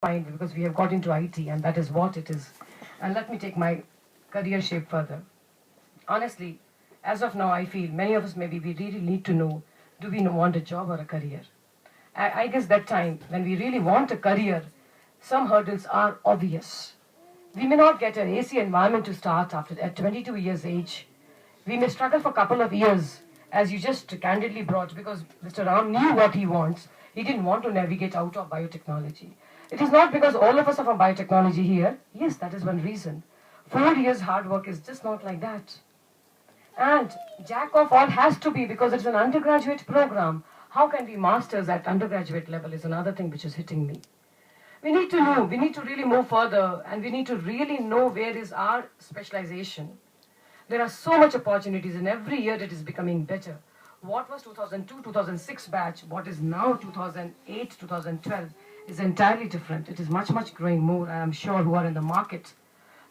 mind because we have got into IT and that is what it is. And let me take my career shape further. Honestly, as of now, I feel many of us maybe we really need to know, do we want a job or a career? I guess that time when we really want a career, some hurdles are obvious. We may not get an AC environment to start after at 22 years age. We may struggle for a couple of years, as you just candidly brought, because Mr. Ram knew what he wants. He didn't want to navigate out of biotechnology. It is not because all of us are from biotechnology here. Yes, that is one reason. 4 years hard work is just not like that. And jack of all has to be because it's an undergraduate program. How can we masters at undergraduate level is another thing which is hitting me. We need to know, we need to really move further and we need to really know where is our specialization. There are so much opportunities and every year it is becoming better. What was 2002, 2006 batch, what is now 2008, 2012 is entirely different. It is much, much growing more. I am sure who are in the market.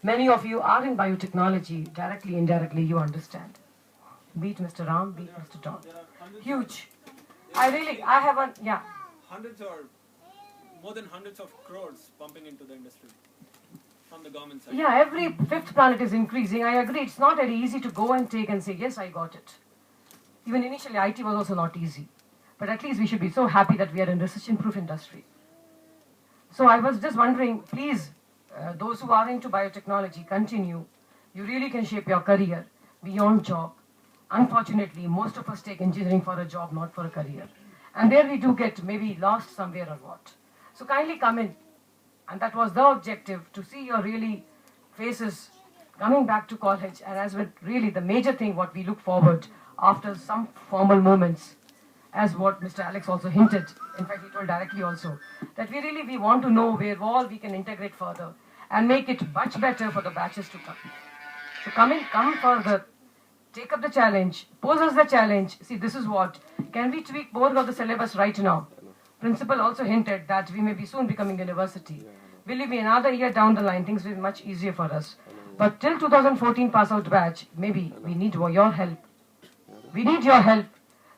Many of you are in biotechnology, directly, indirectly, you understand. Be it Mr. Ram, be it Mr. Don. Huge. I have a, yeah. Hundreds or more than hundreds of crores pumping into the industry from the government side. Yeah, every fifth planet is increasing. I agree. It's not very easy to go and take and say, yes, I got it. Even initially, IT was also not easy. But at least we should be so happy that we are in recession-proof industry. So I was just wondering, please, those who are into biotechnology, continue. You really can shape your career beyond job. Unfortunately, most of us take engineering for a job, not for a career. And there we do get maybe lost somewhere or what. So kindly come in. And that was the objective, to see your really faces coming back to college. And as with really the major thing, what we look forward after some formal moments, as what Mr. Alex also hinted, in fact he told directly also, that we want to know where all we can integrate further and make it much better for the batches to come. So come further, take up the challenge, pose us the challenge. See, this is what, can we tweak more of the syllabus right now? Principal also hinted that we may be soon becoming university. Believe me, another year down the line, things will be much easier for us. But till 2014 pass out batch, maybe we need your help. We need your help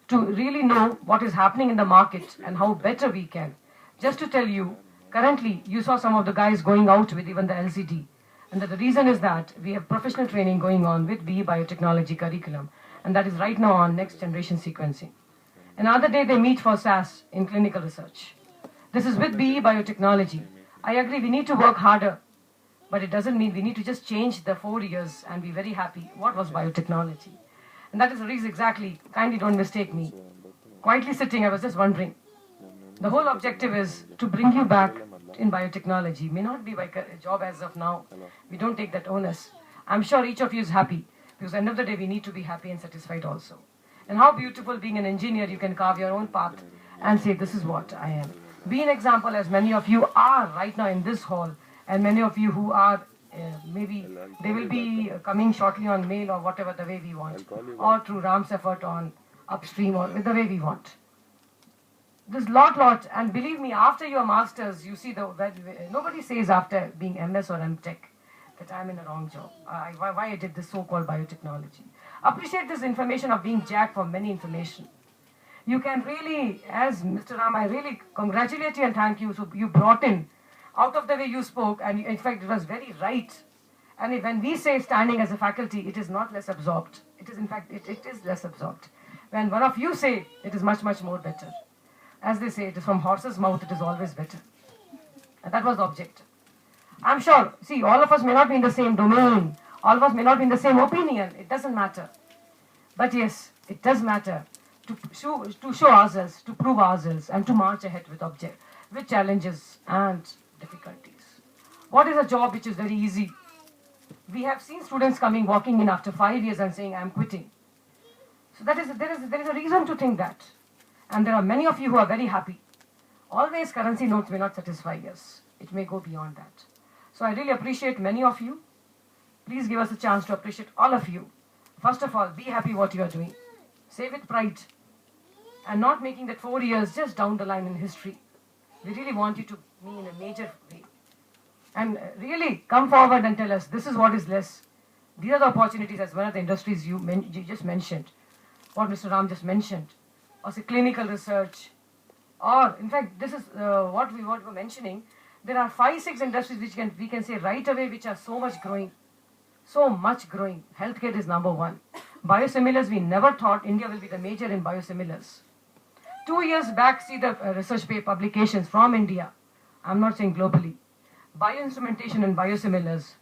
to really know what is happening in the market and how better we can. Just to tell you, currently you saw some of the guys going out with even the LCD. And the reason is that we have professional training going on with BE Biotechnology curriculum. And that is right now on next generation sequencing. Another day they meet for SAS in clinical research. This is with BE Biotechnology. I agree, we need to work harder. But it doesn't mean we need to just change the 4 years and be very happy. What was biotechnology? And that is the reason exactly. Kindly don't mistake me. Quietly sitting, I was just wondering. The whole objective is to bring you back in biotechnology. May not be by a job as of now. We don't take that onus. I'm sure each of you is happy. Because at the end of the day, we need to be happy and satisfied also. And how beautiful being an engineer, you can carve your own path and say, this is what I am. Be an example as many of you are right now in this hall. And many of you who are, maybe they will be coming shortly on mail or whatever the way we want. Or through Ram's effort on upstream or with the way we want. This lot, and believe me, after your masters, you see, nobody says after being MS or MTech that I'm in a wrong job. Why I did this so-called biotechnology. Appreciate this information of being jacked for many information. You can really, as Mr. Ram, I really congratulate you and thank you. So you brought in, out of the way you spoke, and in fact it was very right. And when we say standing as a faculty, it is not less absorbed. It is in fact, it is less absorbed. When one of you say, it is much, much more better. As they say, it is from horse's mouth, it is always better. And that was the objective. I'm sure, see, all of us may not be in the same domain. All of us may not be in the same opinion. It doesn't matter. But yes, it does matter to show ourselves, to prove ourselves, and to march ahead with challenges and difficulties. What is a job which is very easy? We have seen students walking in after 5 years and saying, I'm quitting. So there is a reason to think that. And there are many of you who are very happy. Always currency notes may not satisfy us. It may go beyond that. So I really appreciate many of you. Please give us a chance to appreciate all of you. First of all, be happy what you are doing. Say with pride. And not making that 4 years just down the line in history. We really want you to be in a major way. And really come forward and tell us, this is what is less. These are the opportunities as one of the industries you just mentioned. What Mr. Ram just mentioned. Or say clinical research. Or, in fact, this is what we were mentioning. There are 5-6 industries which we can say right away which are so much growing. So much growing. Healthcare is number one. Biosimilars, we never thought India will be the major in biosimilars. 2 years back, see the research publications from India. I'm not saying globally. Bioinstrumentation and biosimilars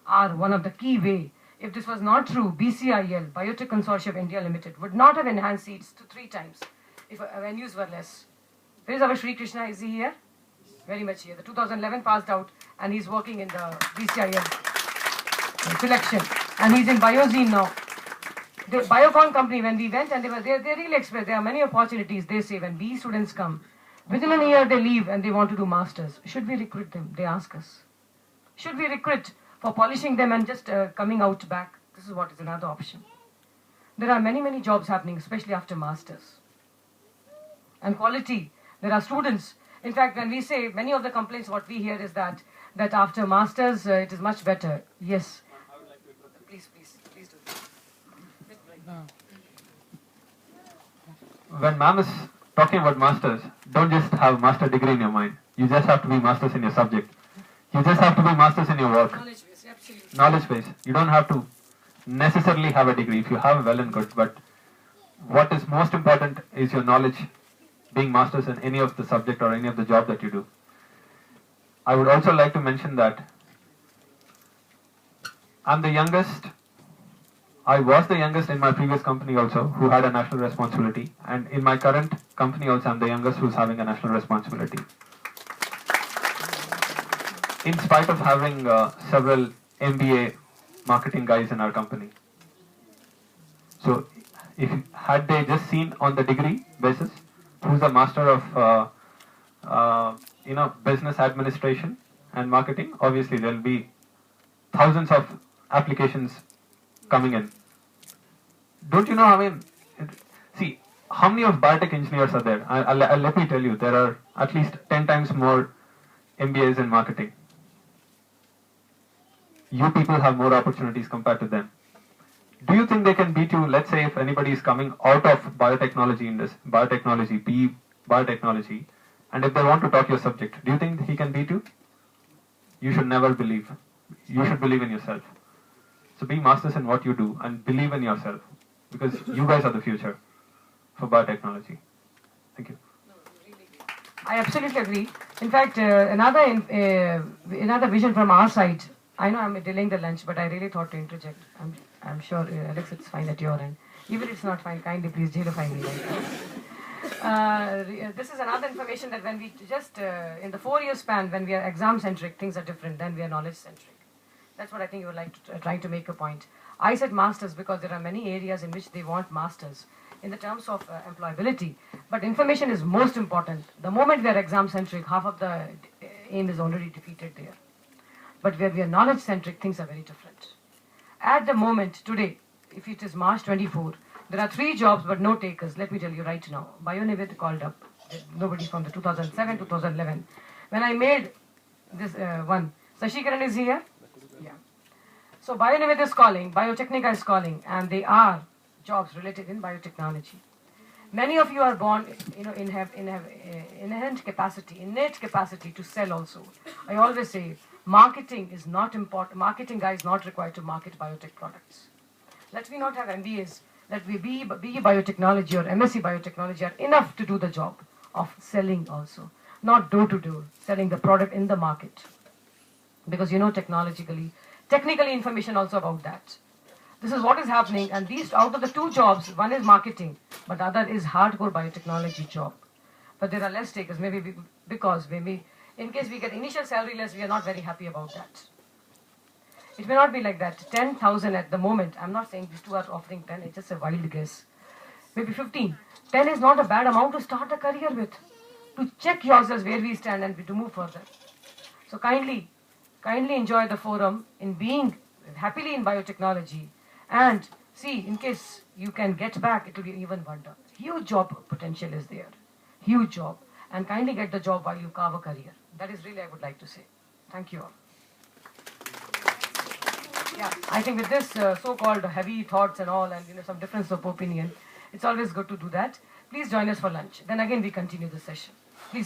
are one of the key way. If this was not true, BCIL, Biotech Consortium of India Limited, would not have enhanced seats to 3 times if venues were less. Where is our Sri Krishna? Is he here? Very much here. The 2011 passed out and he's working in the BCIL selection. And he's in Biozine now. The Biocon company, when we went and they really expressed there are many opportunities, they say, when B students come. Within a year they leave and they want to do masters. Should we recruit them? They ask us. Should we recruit for polishing them and just coming out back? This is what is another option. There are many jobs happening, especially after masters. And quality. There are students. In fact, when we say, many of the complaints what we hear is that after masters it is much better. Yes. I would like to interrupt. Please do. When ma'am is talking about masters, don't just have a master degree in your mind. You just have to be masters in your subject. You just have to be masters in your work. Knowledge base, absolutely. Knowledge base. You don't have to necessarily have a degree. If you have, well and good. But what is most important is your knowledge, being masters in any of the subject or any of the job that you do. I would also like to mention that I'm the youngest. I was the youngest in my previous company also who had a national responsibility, and in my current company also I'm the youngest who's having a national responsibility. In spite of having several MBA marketing guys in our company. So had they just seen on the degree basis who's the master of business administration and marketing, obviously there'll be thousands of applications coming in. Don't you know, see, how many of biotech engineers are there? Let me tell you, there are at least 10 times more MBAs in marketing. You people have more opportunities compared to them. Do you think they can beat you? Let's say if anybody is coming out of biotechnology in this, biotechnology, PE biotechnology, and if they want to talk your subject, do you think he can beat you? You should never believe. You should believe in yourself. So be masters in what you do and believe in yourself, because you guys are the future for biotechnology. Thank you. I absolutely agree. In fact, another vision from our side. I know I'm delaying the lunch, but I really thought to interject. I'm sure, Alex, it's fine at your end. Even if it's not fine, kindly please jailify me. This is another information that when we just, in the 4-year span, when we are exam-centric, things are different than we are knowledge-centric. That's what I think you would like to try to make a point. I said masters because there are many areas in which they want masters in the terms of employability. But information is most important. The moment we are exam-centric, half of the aim is already defeated there. But where we are knowledge-centric, things are very different. At the moment, today, if it is March 24, there are 3 jobs but no takers. Let me tell you right now. BioNivid called up. Nobody from the 2007, 2011. When I made this one, Sashikaran is here? Yeah. So BioNivid is calling, Biotechnica is calling, and they are jobs related in biotechnology. Many of you are born, have innate capacity to sell also. I always say, marketing is not important. Marketing guy is not required to market biotech products. Let me not have MBAs. Let me be biotechnology or MSc biotechnology are enough to do the job of selling also. Not door to door, selling the product in the market. Because technically information also about that. This is what is happening, and these out of the 2 jobs, one is marketing, but the other is hardcore biotechnology job. But there are less takers, maybe because in case we get initial salary less, we are not very happy about that. It may not be like that. 10,000 at the moment. I'm not saying these 2 are offering 10. It's just a wild guess. Maybe 15. 10 is not a bad amount to start a career with. To check yourselves where we stand and to move further. So kindly enjoy the forum in being happily in biotechnology. And see, in case you can get back, it will be even wonder. Huge job potential is there. Huge job. And kindly get the job while you carve a career. That is really I would like to say. Thank you all. Yeah, I think with this so-called heavy thoughts and all, and some difference of opinion, it's always good to do that. Please join us for lunch. Then again we continue the session. Please.